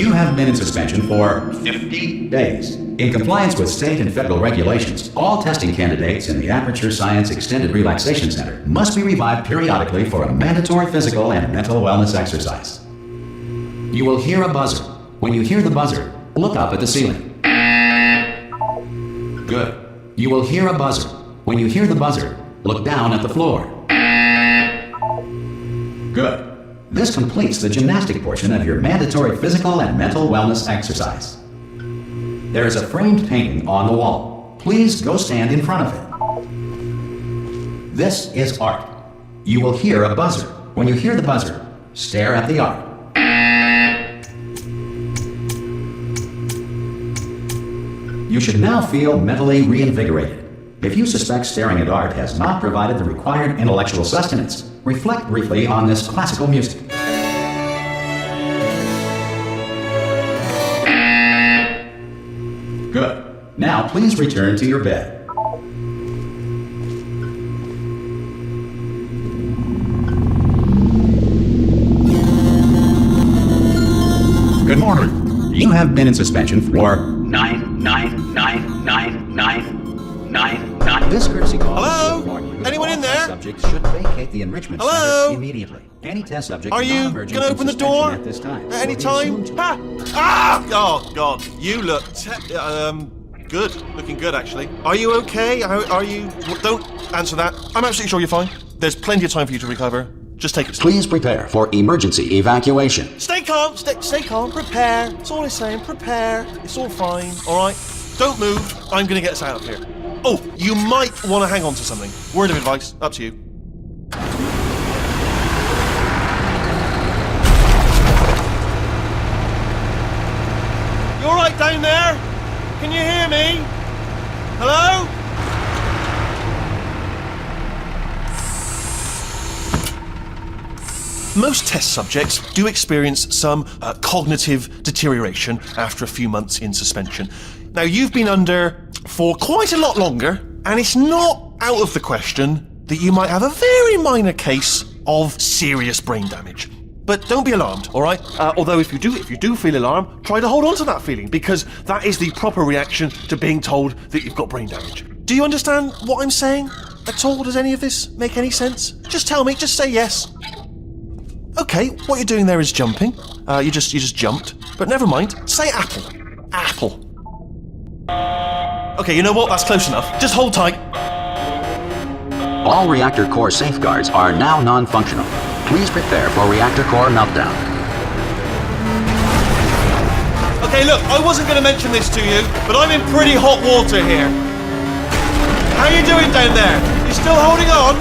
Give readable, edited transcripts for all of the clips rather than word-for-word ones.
You have been in suspension for 50 days. In compliance with state and federal regulations, all testing candidates in the Aperture Science Extended Relaxation Center must be revived periodically for a mandatory physical and mental wellness exercise. You will hear a buzzer. When you hear the buzzer, look up at the ceiling. Good. You will hear a buzzer. When you hear the buzzer, look down at the floor. Good. This completes the gymnastic portion of your mandatory physical and mental wellness exercise. There is a framed painting on the wall. Please go stand in front of it. This is art. You will hear a buzzer. When you hear the buzzer, stare at the art. You should now feel mentally reinvigorated. If you suspect staring at art has not provided the required intellectual sustenance, reflect briefly on this classical music. Good. Now please return to your bed. Good morning. You have been in suspension for 9999999. This courtesy call. Hello? Anyone in there? Subjects should vacate the enrichment center immediately. Any test subject. Are you going to open the door at this time? At any time? Oh God! You look good. Looking good, actually. Are you okay? Are you? Don't answer that. I'm absolutely sure you're fine. There's plenty of time for you to recover. Just take it slow. Please prepare for emergency evacuation. Stay calm. Stay calm. Prepare. That's all I'm saying. Prepare. It's all fine. All right. Don't move. I'm going to get us out of here. Oh, you might want to hang on to something. Word of advice. Up to you. You all right down there? Can you hear me? Hello? Most test subjects do experience some cognitive deterioration after a few months in suspension. Now, you've been under for quite a lot longer, and it's not out of the question that you might have a very minor case of serious brain damage. But don't be alarmed, all right? Although if you do feel alarmed, try to hold on to that feeling, because that is the proper reaction to being told that you've got brain damage. Do you understand what I'm saying at all? Does any of this make any sense? Just tell me, just say yes. Okay, what you're doing there is jumping. You just jumped. But never mind, say apple. Apple. Okay, you know what? That's close enough. Just hold tight. All reactor core safeguards are now non-functional. Please prepare for reactor core meltdown. Okay, look, I wasn't going to mention this to you, but I'm in pretty hot water here. How you doing down there? You still holding on?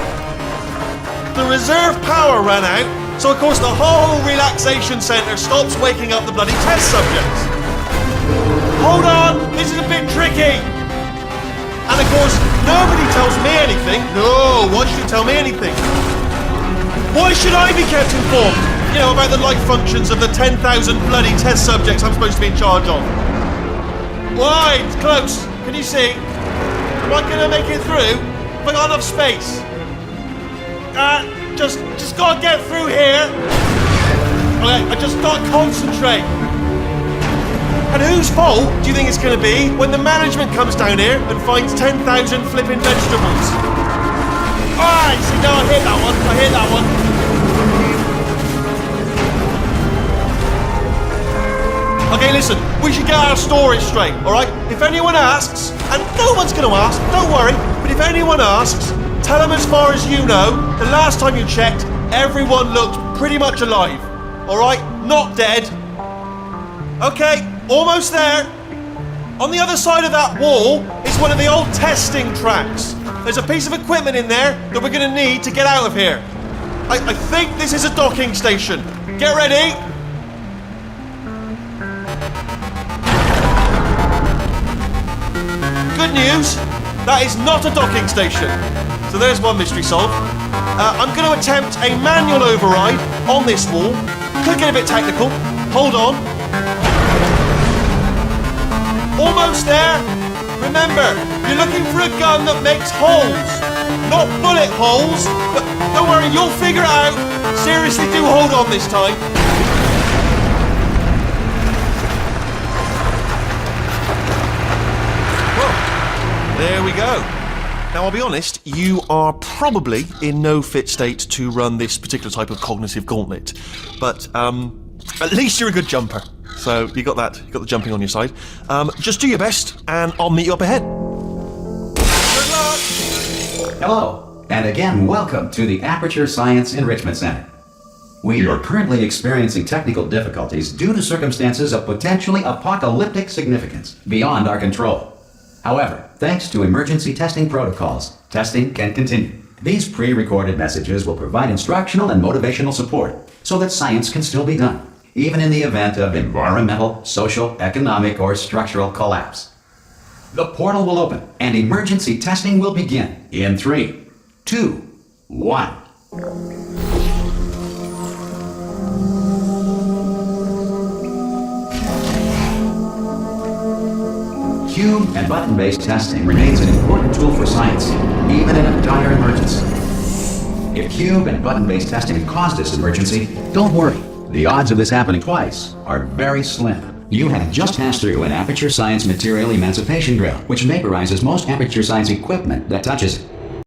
The reserve power ran out, so of course the whole relaxation centre stops waking up the bloody test subjects. Hold on, this is a bit tricky. And of course, nobody tells me anything. No, why should you tell me anything? Why should I be kept informed? You know, about the life functions of the 10,000 bloody test subjects I'm supposed to be in charge of. Why? It's close. Can you see? Am I gonna make it through? Have I got enough space? Just gotta get through here. Okay, I just gotta concentrate. And whose fault do you think it's gonna be when the management comes down here and finds 10,000 flipping vegetables? Alright, see, now I hit that one. Okay, listen, we should get our story straight, alright? If anyone asks, and no one's gonna ask, don't worry, but if anyone asks, tell them as far as you know, the last time you checked, everyone looked pretty much alive. Alright? Not dead. Okay, almost there. On the other side of that wall is one of the old testing tracks. There's a piece of equipment in there that we're going to need to get out of here. I think this is a docking station. Get ready. Good news, that is not a docking station. So there's one mystery solved. I'm going to attempt a manual override on this wall. Could get a bit technical. Hold on. Almost there. Remember, you're looking for a gun that makes holes. Not bullet holes, but don't worry, you'll figure it out. Seriously, do hold on this time. There we go. Now, I'll be honest, you are probably in no fit state to run this particular type of cognitive gauntlet. But, at least you're a good jumper. So, you got that. You got the jumping on your side. Just do your best, and I'll meet you up ahead. Good luck! Hello, and again, welcome to the Aperture Science Enrichment Center. We are currently experiencing technical difficulties due to circumstances of potentially apocalyptic significance beyond our control. However, thanks to emergency testing protocols, testing can continue. These pre-recorded messages will provide instructional and motivational support so that science can still be done, even in the event of environmental, social, economic, or structural collapse. The portal will open and emergency testing will begin in 3, 2, 1. Cube and button-based testing remains an important tool for science, even in a dire emergency. If cube and button-based testing caused this emergency, don't worry. The odds of this happening twice are very slim. You have just passed through an Aperture Science material emancipation drill, which vaporizes most Aperture Science equipment that touches it.